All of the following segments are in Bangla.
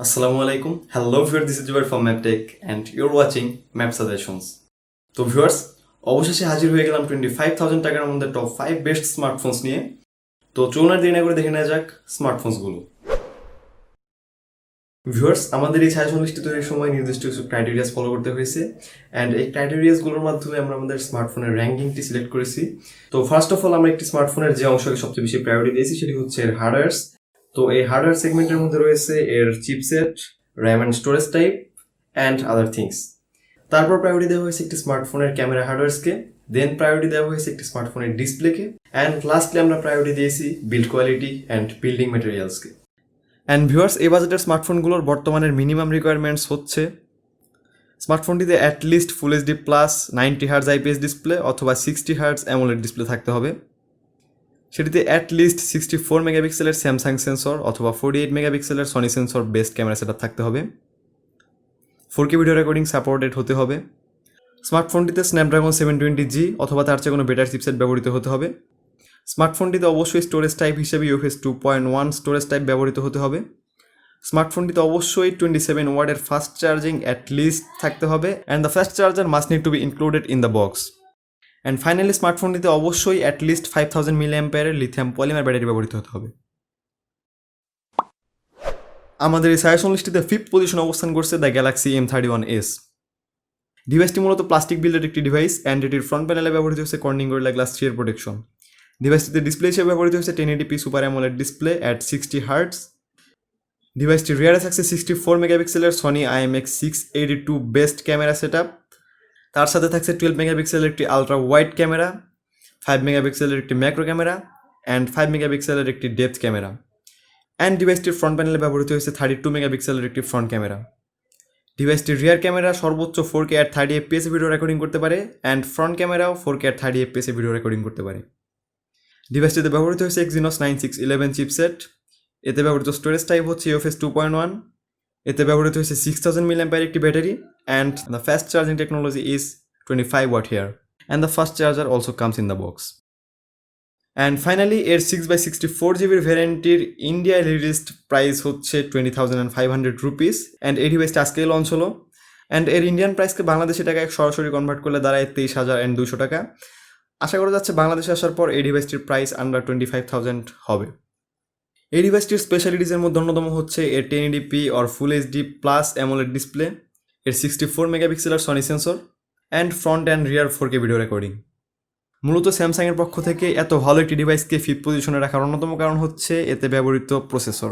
Assalamu alaikum. Hello viewers, this is Jubair from MappedTech and you're watching Map Suggestions. তো ভিউয়ার্স, অবশেষে হাজির হয়ে গেলাম 25,000 টাকার মধ্যে টপ 5 বেস্ট স্মার্টফোনস নিয়ে। তো চলুন আর দেরি না করে দেখে নেওয়া যাক স্মার্টফোনসগুলো। ভিউয়ার্স, আমাদের এই সাজেশন লিস্টটি তৈরির সময় নির্দিষ্ট কিছু ক্রাইটেরিয়াস ফলো করতে হয়েছে অ্যান্ড এই ক্রাইটেরিয়াসগুলোর মাধ্যমে আমরা আমাদের স্মার্টফোনের র্যাঙ্কিংটি সিলেক্ট করেছি। তো ফার্স্ট অফ অল আমরা একটি স্মার্টফোনের যে অংশকে সবচেয়ে বেশি প্রায়োরিটি দিয়েছি সেটি হচ্ছে এর হার্ডওয়্যারস। তো এই হার্ডওয়্যার সেগমেন্টের মধ্যে রয়েছে এর chipset, RAM and storage type and other things. তারপর প্রায়োরিটি দেওয়া হয়েছে একটি স্মার্টফোনের ক্যামেরা হার্ডওয়্যারসকে, দেন প্রায়োরিটি দেওয়া হয়েছে একটি স্মার্টফোনের ডিসপ্লেকে অ্যান্ড লাস্টলি আমরা প্রায়োরিটি দিয়েছি বিল্ড কোয়ালিটি অ্যান্ড বিল্ডিং ম্যাটেরিয়ালসকে। অ্যান্ড ভিউয়ার্স, এই বাজেটের স্মার্টফোনগুলোর বর্তমানের মিনিমাম রিকোয়ারমেন্টস হচ্ছে স্মার্টফোনটিতে at least full HD plus 90 hertz IPS display অথবা 60 হার্টজ অ্যামোলেড ডিসপ্লে থাকতে হবে। সেটিতে অ্যাটলিস্ট 64 মেগাপিক্সেলের স্যামসাং সেন্সর অথবা 48 মেগাপিক্সেলের Sony sensor best camera setup থাকতে হবে। 4K ভিডিও রেকর্ডিং সাপোর্টেড হতে হবে। স্মার্টফোনটিতে স্ন্যাপড্রাগন 720G অথবা তার চেয়ে কোনো বেটার চিপসেট ব্যবহৃত হতে হবে। স্মার্টফোনটিতে অবশ্যই স্টোরেজ টাইপ হিসেবে UFS 2.1 স্টোরেজ টাইপ ব্যবহৃত হতে হবে। স্মার্টফোনটিতে অবশ্যই 27 ওয়াটের ফাস্ট চার্জিং অ্যাটলিস্ট থাকতে হবে and the fast charger must need to be included in the box. And finally স্মার্টফোনটিতে অবশ্যই at least 5000 mAh lithium polymer battery ব্যবহৃত হতে হবে। আমাদের এই সাজেশন লিস্টিতে 5th পজিশনে অবস্থান করছে দ্য গ্যালাক্সি M31s। ডিভাইসটি মূলত প্লাস্টিক বিল্ডের একটি ডিভাইস অ্যান্ড এটির ফ্রন্ট প্যানেলে ব্যবহৃত হচ্ছে কর্নিং গরিলা গ্লাস 3 এর প্রোটেকশন। ডিভাইসটিতে ডিসপ্লে হিসেবে ব্যবহৃত হচ্ছে 1080p super AMOLED display at 60 hertz. ডিভাইসটির রিয়ারে থাকছে 64 মেগাপিক্সেলের Sony IMX682 best camera setup. তার সাথে থাকছে 12 মেগাপিক্সেলের একটি আলট্রা ওয়াইড ক্যামেরা, 5 মেগাপিক্সেলের একটি ম্যাক্রো ক্যামেরা অ্যান্ড 5 মেগাপিক্সেলের একটি ডেপথ ক্যামেরা। অ্যান্ড ডিভাইসটির ফ্রন্ট প্যানেলে ব্যবহৃত হয়েছে 32 মেগাপিক্সেলের একটি ফ্রন্ট ক্যামেরা। ডিভাইসটির রিয়ার ক্যামেরা সর্বোচ্চ 4K at 30 fps video recording করতে পারে অ্যান্ড ফ্রন্ট ক্যামেরাও 4K at 30 fps video recording করতে পারে। ডিভাইসটিতে ব্যবহৃত হয়েছে Exynos 9611 চিপসেট। এতে ব্যবহৃত স্টোরেজ টাইপ হচ্ছে UFS 2.1। এতে ব্যবহৃত হয়েছে 6000 mAh একটি battery and the fast charging technology is 25 watt here and the fast charger also comes in the box. And finally এর 6x64GB ভ্যারিয়েন্টটির ইন্ডিয়ায় রিলিজড প্রাইস হচ্ছে 20,500 রুপিস অ্যান্ড এই ডিভাইসটা আজকেই লঞ্চ হলো অ্যান্ড এর ইন্ডিয়ান প্রাইসকে বাংলাদেশি টাকায় সরাসরি কনভার্ট করলে দাঁড়ায় 23,200 টাকা। আশা করা যাচ্ছে বাংলাদেশে আসার পর এই ডিভাইসটির প্রাইস আন্ডার 25,000 হবে। এই ডিভাইসটির স্পেশালিটিসের মধ্যে অন্যতম হচ্ছে এর 1080p or full HD plus AMOLED display, এর 64 মেগাপিক্সেলের Sony sensor and front and rear 4K video recording. মূলত স্যামসাংয়ের পক্ষ থেকে এত ভালো একটি ডিভাইসকে 5th পজিশনে রাখার অন্যতম কারণ হচ্ছে এতে ব্যবহৃত প্রসেসর।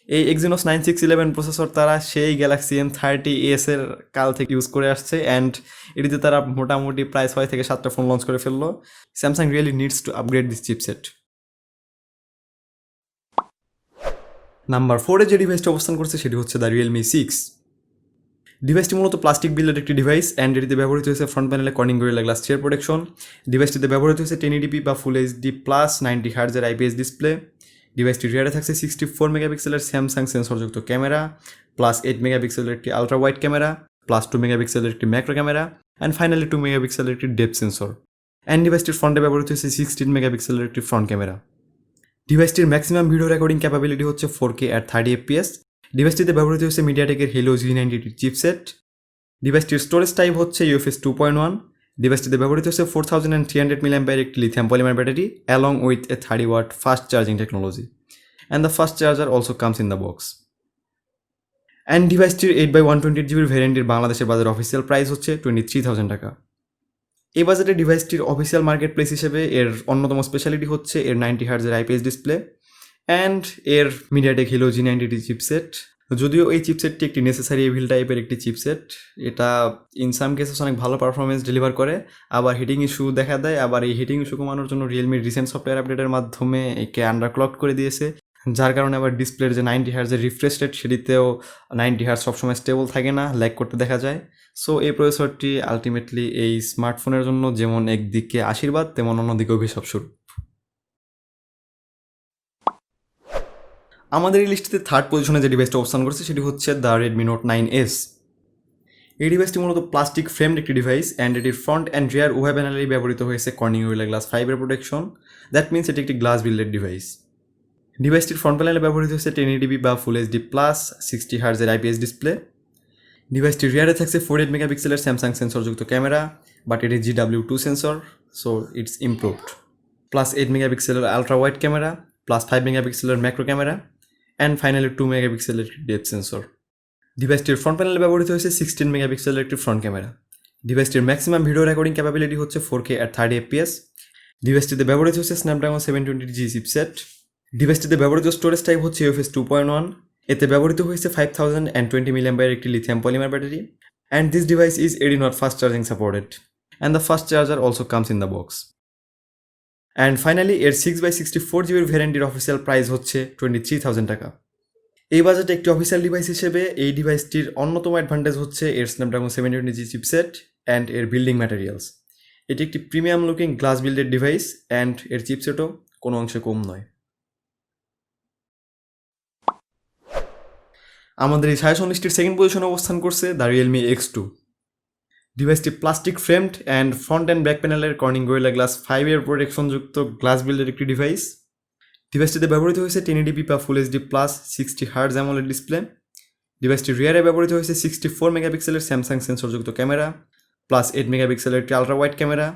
এই Exynos 9611 প্রসেসর তারা সেই গ্যালাক্সি M30s এর কাল থেকে ইউজ করে আসছে অ্যান্ড এটিতে তারা মোটামুটি প্রায় 6 থেকে 7টা ফোন লঞ্চ করে ফেললো। Samsung really needs to upgrade this chipset. Number 4-এ যে ডিভাইসটি অবস্থান করছে সেটি হচ্ছে দ্য REALME 6। ডিভাইসটি মূলত প্লাস্টিক বিল্ডের একটি ডিভাইস অ্যান্ড এটিতে ব্যবহৃত হয়েছে ফ্রন্ট প্যানেলে কর্নিং গরিলা গ্লাস 3 এর প্রোটেকশন। ডিভাইসটিতে ব্যবহৃত হয়েছে 1080p বা ফুল এইচডি প্লাস 90 হার্টজের আইপিএস ডিসপ্লে। ডিভাইসটির রিয়ারে থাকছে 64 মেগাপিক্সেলের স্যামসাং সেন্সরযুক্ত ক্যামেরা প্লাস 8 মেগাপিক্সেলের একটি আলট্রা ওয়াইড ক্যামেরা প্লাস 2 মেগাপিক্সেলের একটি ম্যাক্রো ক্যামেরা অ্যান্ড ফাইনালি 2 মেগাপিক্সেলের একটি ডেপথ সেন্সর অ্যান্ড ডিভাইসটির ফ্রন্টে ব্যবহৃত হয়েছে 16 মেগাপিক্সেলের একটি ফ্রন্ট ক্যামেরা। ডিভাইসটির ম্যাক্সিমাম ভিডিও রেকর্ডিং ক্যাপাবিলিটি হচ্ছে 4K at 30 fps। ডিভাইসটিতে ব্যবহৃত হয়েছে মিডিয়াটেকের হেলো G90 চিপসেট। ডিভাইসটির স্টোরেজ টাইপ হচ্ছে UFS 2.1। ডিভাইসটিতে ব্যবহৃত হচ্ছে 4300 mAh একটি lithium polymer battery along with a 30 watt fast charging technology and the fast charger also comes in the box. And ডিভাইসটির 8x128GB ভ্যারিয়েন্টের বাংলাদেশের বাজার অফিসিয়াল প্রাইস হচ্ছে 23,000 টাকা। এই বাজেটের ডিভাইসটির অফিসিয়াল মার্কেট প্লেস হিসেবে এর অন্যতম স্পেশালিটি হচ্ছে এর 90 হার্টজের আইপিএস ডিসপ্লে অ্যান্ড এর মিডিয়াটেক হেলো G90 চিপসেট। যদিও এই চিপসেটটি একটি নেসেসারি এভিল টাইপের একটি চিপসেট, এটা ইন সাম কেসেস অনেক ভালো পারফরমেন্স ডেলিভার করে, আবার হিটিং ইস্যু দেখা দেয়। আবার এই হিটিং ইস্যু কমানোর জন্য রিয়েলমির রিসেন্ট সফটওয়্যার আপডেটের মাধ্যমে একে আন্ডারক্লক করে দিয়েছে, যার কারণে আবার ডিসপ্লের যে 90 হার্টজের রিফ্রেশ রেট সেটিতেও 90 হার্টজ সবসময় স্টেবল থাকে না, ল্যাগ করতে দেখা যায়। সো এই প্রসেসরটি আলটিমেটলি এই স্মার্টফোনের জন্য যেমন একদিকে আশীর্বাদ তেমন অন্যদিকে অভিশাপ স্বরূপ। আমাদের এই লিস্টিতে 3rd পজিশনে যে ডিভাইসটা অবস্থান করছে সেটি হচ্ছে দ্য Redmi Note 9s। এই ডিভাইসটি মূলত প্লাস্টিক ফ্রেমড একটি ডিভাইস অ্যান্ড এটির ফ্রন্ট অ্যান্ড রিয়ার উভয় প্যানেলেই ব্যবহৃত হয়েছে কর্নিং গরিলা গ্লাস 5 এর প্রোটেকশন। দ্যাট মিনস এটি একটি গ্লাস বিল্ডেড ডিভাইস। ডিভাইসটির ফ্রন্ট প্যানেলে ব্যবহৃত হচ্ছে 1080p বা ফুল এইচডি প্লাস 60 হার্জের আইপিএস ডিসপ্লে। ডিভাইসটির রিয়ারে থাকছে 48 মেগাপিক্সেলের স্যামসাং সেন্সরযুক্ত ক্যামেরা, বাট এটি GW2 sensor, so it's improved. Plus 8 মেগাপিক্সেলের আলট্রা ওয়াইড ক্যামেরা, প্লাস 5 মেগাপিক্সেলের ম্যাক্রো ক্যামেরা, অ্যান্ড ফাইনালি 2 মেগাপিক্সেলের ডেপথ সেন্সর। ডিভাইসটির ফ্রন্ট প্যানেলে ব্যবহৃত হয়েছে 16 মেগাপিক্সেলের একটি ফ্রন্ট ক্যামেরা। ডিভাইসটির ম্যাক্সিমাম ভিডিও রেকর্ডিং ক্যাপাবিলিটি হচ্ছে 4K at 30 FPS। ডিভাইসটিতে ব্যবহৃত হচ্ছে স্ন্যাপড্রাগন 720G চিপসেট। ডিভাইসটিতে ব্যবহৃত স্টোরেজ টাইপ হচ্ছে UFS 2.1। এতে ব্যবহৃত হয়েছে 5020 mAh একটি lithium polymer battery, and this device is এডি not fast charging supported, and the fast charger also comes in the box. And finally এর 6x64GB ভ্যারিয়েন্টের অফিসিয়াল প্রাইস হচ্ছে 23,000 টাকা। এই বাজেটে একটি অফিসিয়াল ডিভাইস হিসেবে এই ডিভাইসটির অন্যতম অ্যাডভান্টেজ হচ্ছে এর স্ন্যাপড্রাগন 720G চিপসেট অ্যান্ড এর বিল্ডিং ম্যাটেরিয়ালস। এটি একটি premium looking glass builded device, and এর চিপসেটও কোনো অংশে কম নয়। আমাদের এই সাজেশন লিস্টের সেকেন্ড পজিশনে অবস্থান করছে দ্য রিয়েলমি X2। ডিভাইসটি plastic framed and front and back প্যানেলের কর্নিং গরিলা গ্লাস 5 এর প্রোটেকশনযুক্ত গ্লাস বিল্ডের একটি ডিভাইস। ডিভাইসটিতে ব্যবহৃত হয়েছে 1080p বা full HD plus 60 hertz AMOLED display. ডিভাইসটির রিয়ারে ব্যবহৃত হয়েছে 64 মেগাপিক্সেলের স্যামসাং সেন্সরযুক্ত ক্যামেরা, প্লাস 8 মেগাপিক্সেলের একটি আলট্রা ওয়াইড ক্যামেরা,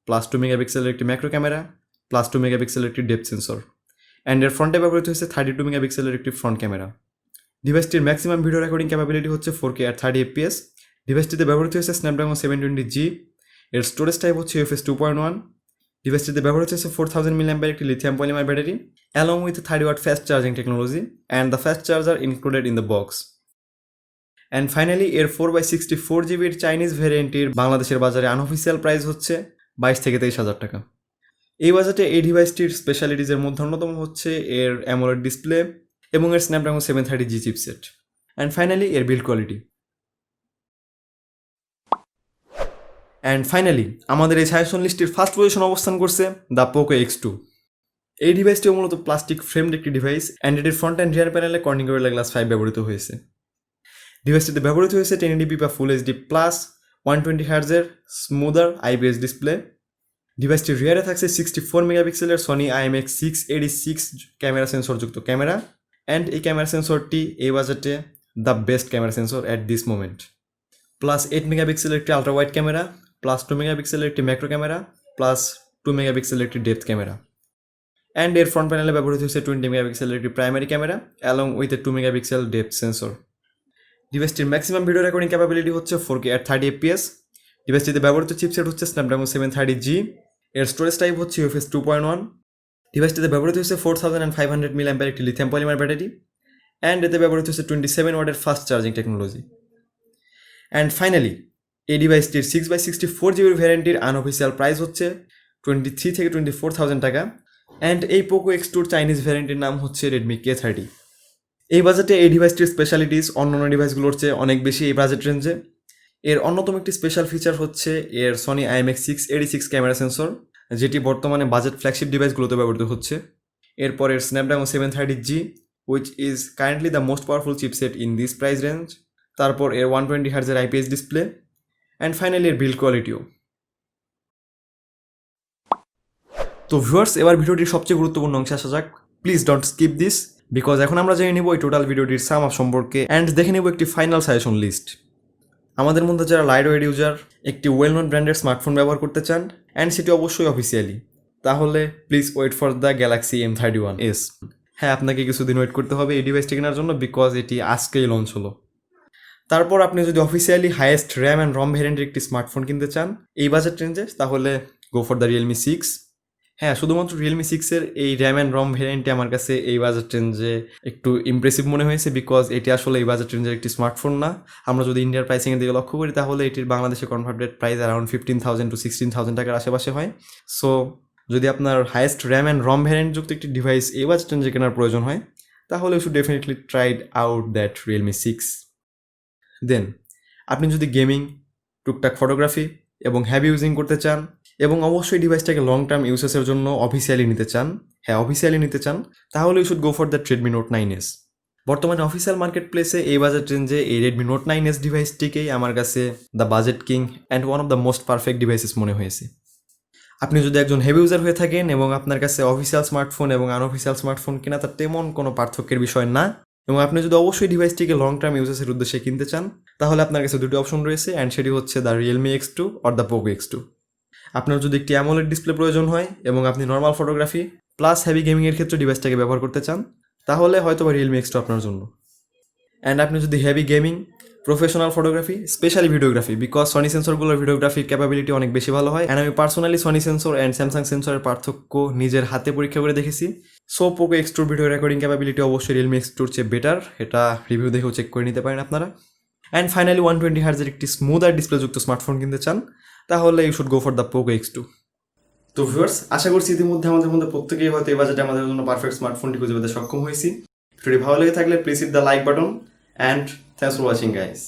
প্লাস 2 মেগাপিক্সেলের একটি ম্যাক্রো ক্যামেরা, প্লাস 2 মেগাপিক্সেলের একটি ডেপথ সেন্সর, অ্যান্ড এর ফ্রন্টে ব্যবহৃত হয়েছে 32 মেগাপিক্সেলের একটি ফ্রন্ট ক্যামেরা। ডিভাইসটির ম্যাক্সিমাম ভিডিও রেকর্ডিং ক্যাপাবিলিটি হচ্ছে 4K at 30 FPS। ডিভাইসটিতে ব্যবহৃত হয়েছে স্ন্যাপড্রাগন 720G। এর স্টোরেজ টাইপ হচ্ছে UFS 2.1। ডিভাইসটিতে ব্যবহৃত হয়েছে 4000 mAh একটি lithium polymer battery, along with 30W fast charging technology, and the fast charger included in the box. And finally এর 4x64GB চাইনিজ ভ্যারিয়েন্টের বাংলাদেশের বাজারে আনঅফিসিয়াল প্রাইস হচ্ছে 22 থেকে 23,000 টাকা। এই বাজেটে এই ডিভাইসটির স্পেশালিটিজের মধ্যে অন্যতম হচ্ছে এর অ্যামোলেড ডিসপ্লে এবং এর Snapdragon 730G chipset, and finally এর বিল্ড কোয়ালিটি। অ্যান্ড ফাইনালি আমাদের এই সাজেশন লিস্টের ফার্স্ট পজিশন অবস্থান করছে দ্য পোকো X2। এই ডিভাইসটিও মূলত প্লাস্টিক ফ্রেমড একটি ডিভাইস, অ্যান্ড এটির ফ্রন্ট অ্যান্ড রিয়ার প্যানেলে কর্নিং গরিলা গ্লাস 5 ব্যবহৃত হয়েছে। ডিভাইসটিতে ব্যবহৃত হয়েছে 1080p বা ফুল এইচডি প্লাস 120 হার্জের স্মুদার আইপিএস ডিসপ্লে। ডিভাইসটির রিয়ারে থাকছে 64 মেগাপিক্সেলের সনি IMX686 ক্যামেরা সেন্সরযুক্ত ক্যামেরা, অ্যান্ড এই ক্যামেরা সেন্সরটি এই বাজেটে the best camera sensor at this moment. Plus 8 মেগাপিক্সেলের একটি আলট্রা ওয়াইড ক্যামেরা, প্লাস 2 মেগাপিক্সেলের একটি ম্যাক্রো ক্যামেরা, প্লাস 2 মেগাপিক্সেলের একটি ডেপথ ক্যামেরা, অ্যান্ড এর ফ্রন্ট প্যানেলে ব্যবহৃত হয়েছে 20 মেগাপিক্সেলের একটি primary camera along with a 2 megapixel depth sensor. ডিভাইসটির ম্যাক্সিমাম ভিডিও রেকর্ডিং ক্যাপাবিলিটি হচ্ছে 4K at 30 FPS। ডিভাইসটিতে ব্যবহৃত চিপসেট হচ্ছে স্ন্যাপড্রাগন 730G। এর স্টোরেজ টাইপ হচ্ছে UFS 2.1। ডিভাইসটিতে ব্যবহৃত হয়েছে 4500 mAh একটি লিথিয়াম পলিমার ব্যাটারি, অ্যান্ড এতে ব্যবহৃত হচ্ছে 27 ওয়াটের fast charging technology. And finally এই ডিভাইসটির 6x64GB ভ্যারিয়েন্টের আনঅফিসিয়াল প্রাইস হচ্ছে 23 থেকে 24,000 টাকা, অ্যান্ড এই পোকো X2 চাইনিজ ভ্যারিয়েন্টের নাম হচ্ছে রেডমি K30। এই বাজেটে এই ডিভাইসটির স্পেশালিটিস অন্যান্য ডিভাইসগুলোর চেয়ে অনেক বেশি এই বাজেট রেঞ্জে। এর অন্যতম একটি স্পেশাল ফিচার হচ্ছে এর সনি IMX686 ক্যামেরা সেন্সর, যেটি বর্তমানে বাজেট ফ্ল্যাগশিপ ডিভাইসগুলোতে ব্যবহৃত হচ্ছে। এরপর এর Snapdragon 730G, which is currently the most powerful chipset in this price range। তারপর এর 120 হার্জের আইপিএস ডিসপ্লে, অ্যান্ড ফাইনালি এর বিল্ড কোয়ালিটিও। তো ভিউয়ার্স, এবার ভিডিওটির সবচেয়ে গুরুত্বপূর্ণ অংশে আসা যাক। Please don't skip this, because এখন আমরা জেনে নেব এই টোটাল ভিডিওটির সাম আপ সম্পর্কে, অ্যান্ড দেখে নেব একটি ফাইনাল সাজেশন লিস্ট। আমাদের মধ্যে যারা লাইটওয়েট ইউজার, একটি ওয়েল নোন ব্র্যান্ডের স্মার্টফোন ব্যবহার করতে চান, অ্যান্ড সেটি অবশ্যই অফিসিয়ালি, তাহলে please wait for the Galaxy M31s। হ্যাঁ, আপনাকে কিছুদিন ওয়েট করতে হবে এই ডিভাইসটি কেনার জন্য, বিকজ এটি আজকেই লঞ্চ হলো। তারপর আপনি যদি অফিসিয়ালি হাইয়েস্ট র্যাম অ্যান্ড রম ভ্যারিয়েন্টের একটি স্মার্টফোন কিনতে চান এই বাজেট রেঞ্জে, তাহলে গো ফর দ্য রিয়েলমি 6। হ্যাঁ, শুধুমাত্র রিয়েলমি 6-এর এই র্যাম অ্যান্ড রম ভ্যারিয়েন্টটি আমার কাছে এই বাজেট রেঞ্জে একটু ইমপ্রেসিভ মনে হয়েছে, বিকজ এটি আসলে এই বাজেট রেঞ্জের একটি স্মার্টফোন না। আমরা যদি ইন্ডিয়ার প্রাইসিংয়ের দিকে লক্ষ্য করি, তাহলে এটির বাংলাদেশে কনভার্টেড প্রাইস অ্যারাউন্ড 15,000 to 16,000 টাকার আশেপাশে হয়। সো যদি আপনার হাইয়েস্ট র্যাম অ্যান্ড রম ভ্যারিয়েন্টযুক্ত একটি ডিভাইস এই বাজেট রেঞ্জে কেনার প্রয়োজন হয়, তাহলে you should definitely tried out that Realme 6। Then আপনি যদি গেমিং, টুকটাক ফটোগ্রাফি এবং হ্যাভি ইউজিং করতে চান, এবং অবশ্যই ডিভাইসটাকে লং টার্ম ইউসেসের জন্য অফিসিয়ালি নিতে চান, তাহলে you should go for that Redmi Note 9s। বর্তমানে অফিসিয়াল মার্কেট প্লেসে এই বাজেট রেঞ্জে এই রেডমি নোট 9s ডিভাইসটিকেই আমার কাছে the budget king and one of the most perfect devices মনে হয়েছে। আপনি যদি একজন হেভি ইউজার হয়ে থাকেন এবং আপনার কাছে অফিসিয়াল স্মার্টফোন এবং আনঅফিসিয়াল স্মার্টফোন কেনা তার তেমন কোনো পার্থক্যের বিষয় না, এবং আপনি যদি অবশ্যই ডিভাইসটিকে লং টার্ম ইউজেসের উদ্দেশ্যে কিনতে চান, তাহলে আপনার কাছে দুটি অপশন রয়েছে, অ্যান্ড সেটি হচ্ছে the Realme X2 or the Poco X2। আপনার যদি একটি অ্যামোলেড ডিসপ্লে প্রয়োজন হয় এবং আপনি নর্মাল ফটোগ্রাফি প্লাস হেভি গেমিংয়ের ক্ষেত্রে ডিভাইসটাকে ব্যবহার করতে চান, তাহলে হয়তো বা রিয়েলমি X2 আপনার জন্য। অ্যান্ড আপনি যদি heavy gaming, professional photography, specially videography, because Sony সেন্সরগুলোর ভিডিওগ্রাফির ক্যাপাবিলিটি অনেক বেশি ভালো হয়, অ্যান্ড আমি personally Sony sensor and Samsung সেন্সরের পার্থক্য নিজের হাতে পরীক্ষা করে দেখেছি। So Poco X2 video recording capability অবশ্যই রিয়েলমি X2-র চেয়ে বেটার, এটা রিভিউ দেখেও চেক করে নিতে পারেন আপনারা। অ্যান্ড ফাইনালি 120 হার্জের একটি স্মুদার ডিসপ্লেযুক্ত স্মার্টফোন কিনতে চান, তাহলে you should go for the Poco X2। তো ভিউয়ার্স, আশা করছি ইতিমধ্যে আমাদের মধ্যে প্রত্যেকেই হয়তো এই বাজেটে আমাদের জন্য পারফেক্ট স্মার্টফোনটি খুঁজে পেতে সক্ষম হয়েছি। ভিডিওটি ভালো লেগে থাকলে please hit the like button, and thanks for watching guys.